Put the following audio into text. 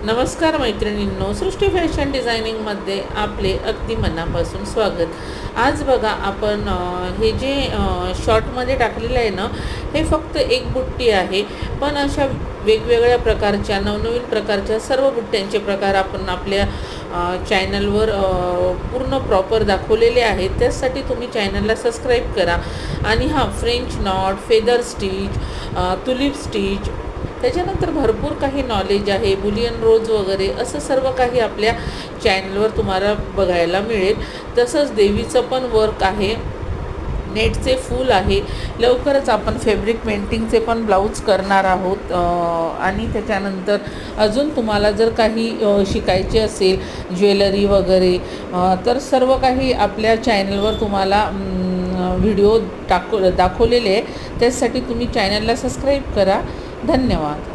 नमस्कार मैत्रिणींनो, सृष्टी फॅशन डिझायनिंगमध्ये आपले अगदी मनापासून स्वागत। आज बघा आपण हे जे शॉर्टमध्ये टाकलेलं आहे ना, हे फक्त एक बुट्टी आहे, पण अशा वेगवेगळ्या प्रकारच्या नवनवीन प्रकारच्या सर्व बुट्ट्यांचे प्रकार आपण आपल्या चॅनलवर पूर्ण प्रॉपर दाखवलेले आहेत। त्यासाठी तुम्ही चॅनलला सबस्क्राईब करा आणि French not, feather stitch, tulip stitch, त्याच्यानंतर भरपूर काही नॉलेज आहे, बुलियन रोज वगैरे असं सर्व काही आपल्या चॅनलवर तुम्हाला बघायला मिळेल। तसंच देवीचं पण वर्क आहे, नेटचे फूल आहे। लवकरच आपण फॅब्रिक पेंटिंगचे पण ब्लाऊज करणार आहोत। आणि त्याच्यानंतर अजून तुम्हाला जर काही शिकायचे असेल ज्वेलरी वगैरे, तर सर्व काही आपल्या चॅनलवर तुम्हाला व्हिडिओ दाखवलेले आहे। त्यासाठी तुम्ही चॅनलला सबस्क्राईब करा। धन्यवाद।